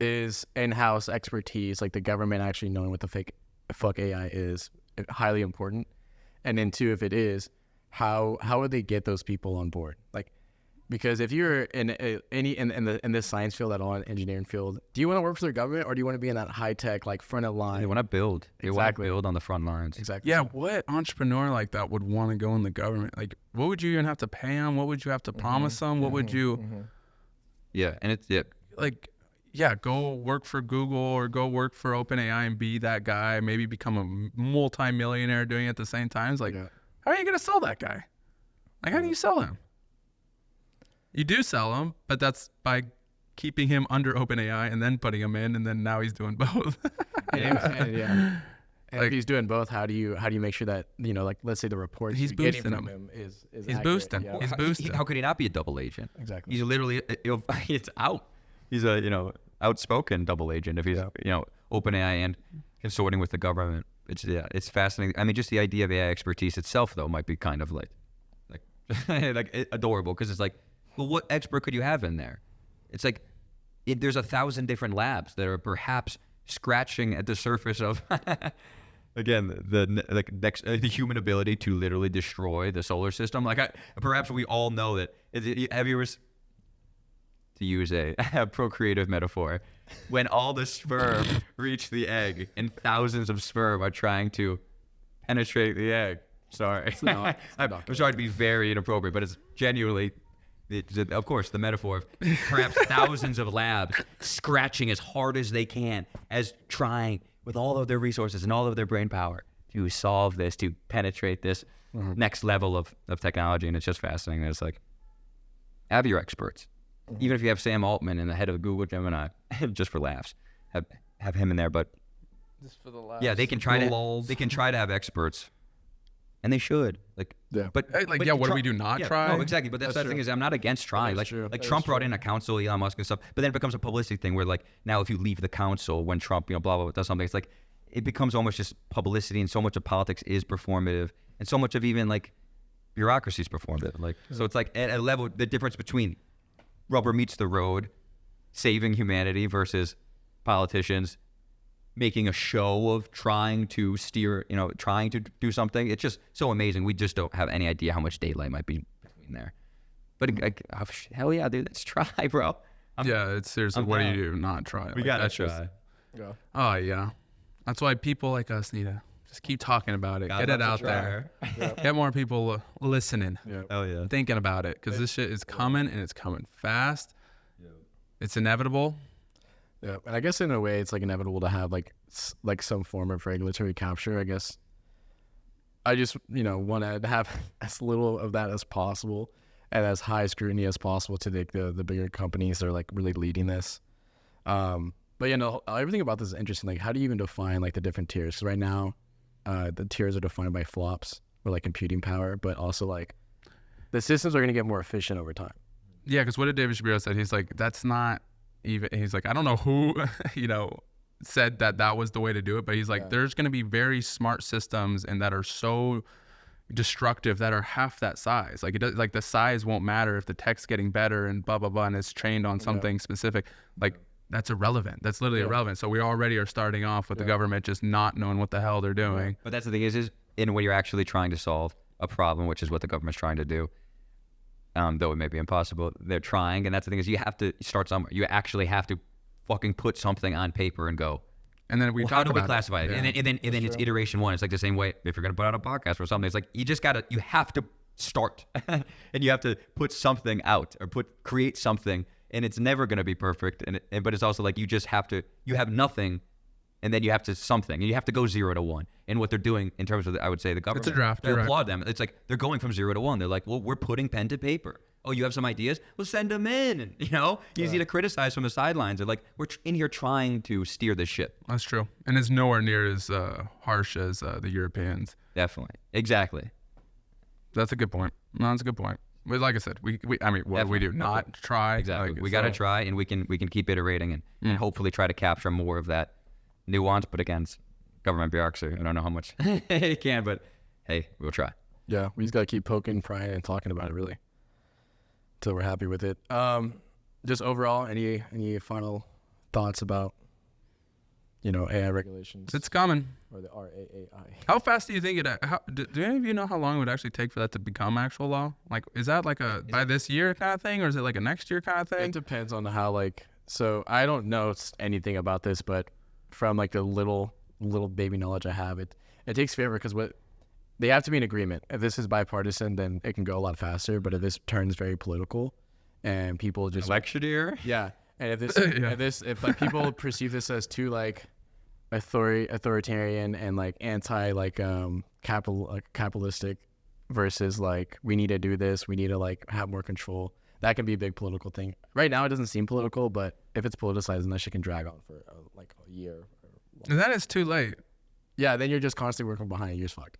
is in-house expertise, like the government actually knowing what the fuck AI is, highly important? And then two, if it is, how would they get those people on board? Like, because if you're in this science field at all, in engineering field, do you want to work for the government or do you want to be in that high tech, like front of line? They want to build. They want to build on the front lines. Exactly. Yeah, what entrepreneur like that would want to go in the government? Like, what would you even have to pay them? What would you have to promise them? What would you? Yeah, and it's like, yeah, go work for Google or go work for OpenAI and be that guy. Maybe become a multi-millionaire doing it at the same time. It's like, how are you gonna sell that guy? Like, how do you sell him? You do sell him, but that's by keeping him under OpenAI and then putting him in, and then now he's doing both. And like, if he's doing both, how do you make sure that, you know, like, let's say the reports he's boosting him is he's accurate, boosting. yeah. He's boosting. How could he not be a double agent? Exactly. He's literally, it's out. He's a, outspoken double agent if he's, OpenAI and consorting with the government. It's fascinating. I mean, just the idea of AI expertise itself, though, might be kind of like adorable, because it's like, well, what expert could you have in there? It's like, there's 1,000 different labs that are perhaps scratching at the surface of, again, the human ability to literally destroy the solar system. Like, perhaps we all know that. Have you ever, to use a procreative metaphor, when all the sperm reach the egg and thousands of sperm are trying to penetrate the egg. Sorry. I'm sorry to be very inappropriate, but it's genuinely, of course, the metaphor of perhaps thousands of labs scratching as hard as they can, as trying with all of their resources and all of their brain power to solve this, to penetrate this next level of technology. And it's just fascinating. It's like, have your experts. Even if you have Sam Altman in the head of Google Gemini, just for laughs, have him in there. But Just for the laughs. yeah, they can try to have experts, and they should. But what do we do not try? No, exactly. But that's the thing is, I'm not against trying. Like Trump brought in a council, Elon Musk and stuff. But then it becomes a publicity thing where, like, now if you leave the council when Trump, blah blah does something, it's like it becomes almost just publicity, and so much of politics is performative, and so much of even like bureaucracy is performative. Like, so it's like at a level, the difference between rubber meets the road, saving humanity, versus politicians making a show of trying to steer, trying to do something. It's just so amazing. We just don't have any idea how much daylight might be between there. But hell yeah, dude, let's try, bro. It's seriously, what do you do not try? We gotta try. Oh yeah, that's why people like us need to just keep talking about it, get it out there, get more people listening, thinking about it, because this shit is coming, and it's coming fast. It's inevitable. Yeah, and I guess in a way it's like inevitable to have like some form of regulatory capture. I guess I just want to have as little of that as possible and as high scrutiny as possible to the bigger companies that are like really leading this. But everything about this is interesting. Like, how do you even define like the different tiers? So right now, the tiers are defined by flops or like computing power, but also like the systems are going to get more efficient over time. Yeah, because what did David Shapiro said? He's like, that's not even. He's like, I don't know who said that was the way to do it, but he's like, there's going to be very smart systems and that are so destructive that are half that size. Like, it does, like the size won't matter if the tech's getting better and blah blah blah and it's trained on something specific. Like, that's irrelevant. That's literally irrelevant. So we already are starting off with the government just not knowing what the hell they're doing. But that's the thing is when you're actually trying to solve a problem, which is what the government's trying to do, though it may be impossible, they're trying. And that's the thing is you have to start somewhere. You actually have to fucking put something on paper and go, and then we how do we classify it? And then it's iteration one. It's like the same way if you're going to put out a podcast or something, it's like you have to start and you have to put something out or create something. And it's never going to be perfect. But it's also like you have nothing, and then you have to something. And you have to go 0 to 1. And what they're doing in terms of, I would say, the government. It's a draft. I applaud them. It's like they're going from 0 to 1. They're like, well, we're putting pen to paper. Oh, you have some ideas? Well, send them in. And, easy to criticize from the sidelines. They're like, we're in here trying to steer this ship. That's true. And it's nowhere near as harsh as the Europeans. Definitely. Exactly. That's a good point. No, that's a good point. But like I said, what do we do? Not try. Exactly. We got to try, and we can keep iterating and hopefully try to capture more of that nuance. But again, government bureaucracy. I don't know how much it can, but hey, we'll try. Yeah, we just got to keep poking, prying, and talking about it really until we're happy with it. Just overall, any final thoughts about, AI regulations It's coming. or the RAAI? How fast do you think do any of you know how long it would actually take for that to become actual law? Like, is that like by this year kind of thing, or is it like a next year kind of It thing? depends on how so I don't know anything about this, but from like the little baby knowledge I have, it takes forever because they have to be in agreement. If this is bipartisan, then it can go a lot faster. But if this turns very political, and people just Election year. yeah, and if this Yeah. if like people perceive this as too like authoritarian and like anti capitalistic versus like we need to do this, we need to like have more control. That can be a big political thing. Right now, it doesn't seem political, but if it's politicized, then that shit can drag on for like a year. And that is too late. Yeah, then you're just constantly working behind. You're just fucked.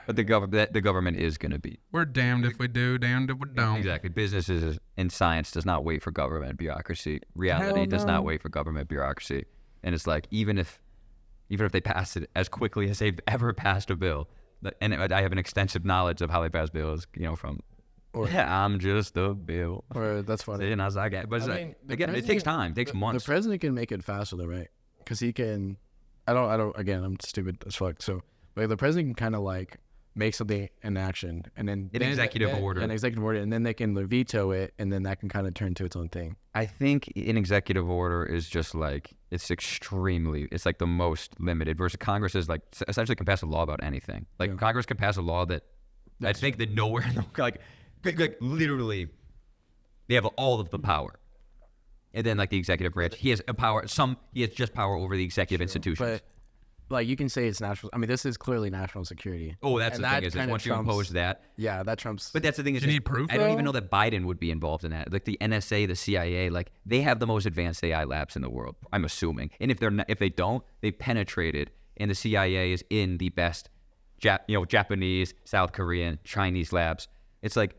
But the government is going to be. We're damned if we do, damned if we don't. Exactly. Businesses and science does not wait for government bureaucracy. Reality Hell does no. not wait for government bureaucracy. And it's like, even if they pass it as quickly as they've ever passed a bill, and I have an extensive knowledge of how they pass bills, from, I'm just a bill. Or that's funny. But it's I like, mean, the again, it takes president- time. It takes months. The president can make it faster though, right? Because he can. I don't. Again, I'm stupid as fuck. So, like, the president can kind of like make something in action, and then An executive order. an executive order, and then they can veto it, and then that can kind of turn to its own thing. I think an executive order is just like, it's like the most limited versus Congress is like essentially can pass a law about anything. Like Yeah. Congress can pass a law that I think that nowhere, like literally, they have all of the power. And then like the executive branch, he has just power over the executive institutions. But like you can say it's national. I mean, this is clearly national security. Oh, that's And the that thing is kinda once you trumps- impose that. Yeah, that trumps. But that's the thing is Do you need proof, I don't though? even know that Biden would be involved in that. Like the NSA, the CIA, like they have the most advanced AI labs in the world. I'm assuming, and if they don't, they penetrated, and the CIA is in the best, Japanese, South Korean, Chinese labs. It's like,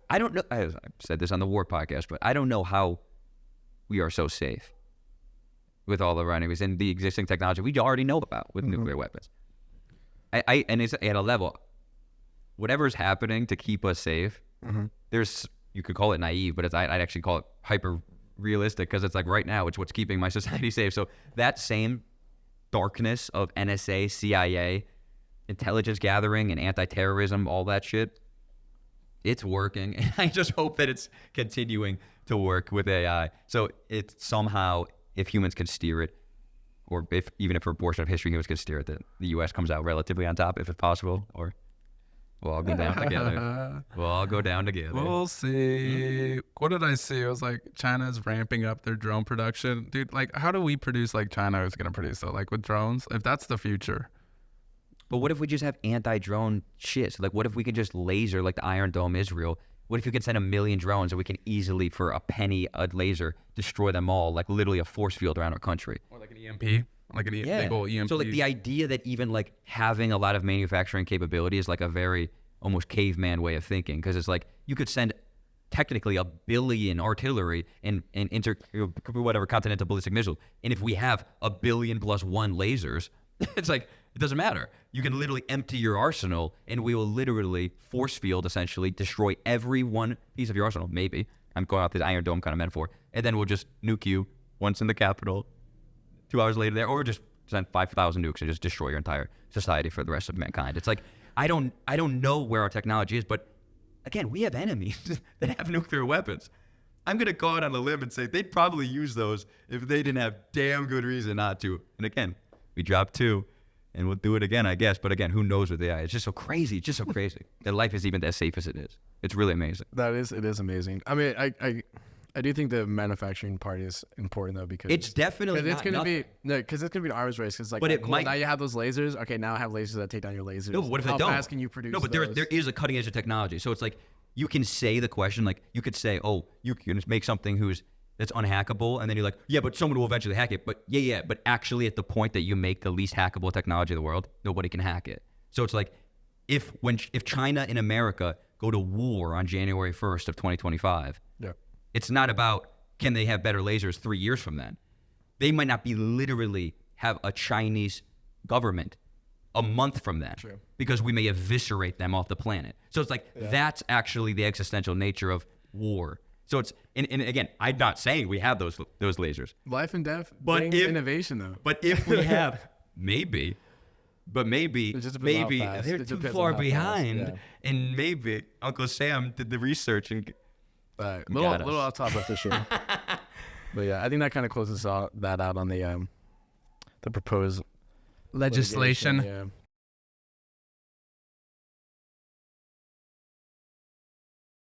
I don't know. I said this on the War podcast, but I don't know how we are so safe with all the runaways and the existing technology we already know about with nuclear weapons. And it's at a level, whatever's happening to keep us safe, you could call it naive, but I'd actually call it hyper realistic because it's like right now, it's what's keeping my society safe. So that same darkness of NSA, CIA, intelligence gathering and anti-terrorism, all that shit, it's working. And I just hope that it's continuing to work with AI. So it's somehow, if humans can steer it, or even if for a portion of history humans can steer it, that the U.S. comes out relatively on top, if it's possible, or we'll all go down together. We'll all go down together. We'll see. What did I see? It was like China's ramping up their drone production. Dude, like, how do we produce like China is going to produce, though? Like with drones? If that's the future. But what if we just have anti-drone shit? So like, what if we could just laser like the Iron Dome Israel? What if you could send 1 million drones and we can easily, for a penny a laser, destroy them all, like literally a force field around our country? Or like an EMP. Like a big old EMP. So like the idea that even like having a lot of manufacturing capability is like a very almost caveman way of thinking, because it's like you could send technically 1 billion artillery and whatever continental ballistic missiles, and if we have 1 billion plus 1 lasers, it's like it doesn't matter. You can literally empty your arsenal, and we will literally force field essentially destroy every one piece of your arsenal. Maybe I'm going off this Iron Dome kind of metaphor, and then we'll just nuke you once in the capital, 2 hours later there, or just send 5,000 nukes and just destroy your entire society for the rest of mankind. It's like I don't know where our technology is, but again, we have enemies that have nuclear weapons. I'm gonna go out on a limb and say they'd probably use those if they didn't have damn good reason not to. And again, we dropped 2, and we'll do it again, I guess. But again, who knows with AI? It's just so crazy. It's just so crazy that life is even as safe as it is. It's really amazing. It is amazing. I mean, I do think the manufacturing part is important though, because It's definitely it's not gonna nothing. because it's gonna be an arms race. Because like, But it cool, might- now you have those lasers. Okay, now I have lasers that take down your lasers. No, but what if How they don't? fast can you produce? No, but those? there is a cutting edge of technology. So it's like you can say the question, like you could say, oh, you can make something that's unhackable, and then you're like, yeah, but someone will eventually hack it. But but actually at the point that you make the least hackable technology in the world, nobody can hack it. So it's like if China and America go to war on January 1st of 2025, Yeah. it's not about can they have better lasers 3 years from then. They might not be literally have a Chinese government a month from then, True. because we may eviscerate them off the planet. So it's like that's actually the existential nature of war. So it's and again, I'm not saying we have those lasers. Life and death, But brings if- innovation though. But if we have, maybe It just depends on how fast. they're It too depends far on how fast, behind, yeah. and maybe Uncle Sam did the research and Little got us. off topic for sure. But yeah, I think that kind of closes that out on the proposed Legislation. litigation, Yeah.